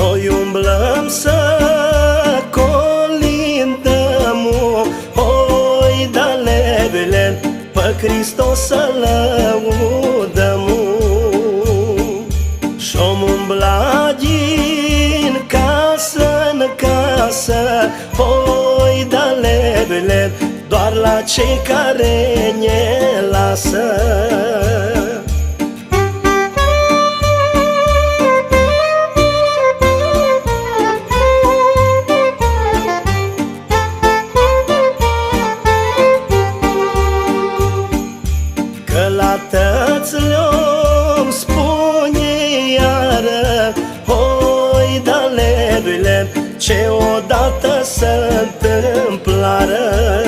Noi umblăm să colindăm, oi da levele, pe Hristos să lăudăm. Și-om umbla din casă în casă, oi da levele, doar la cei care ne lasă. Că la tăți le-om spune iară, oi da levele, ce odată se întâmplară.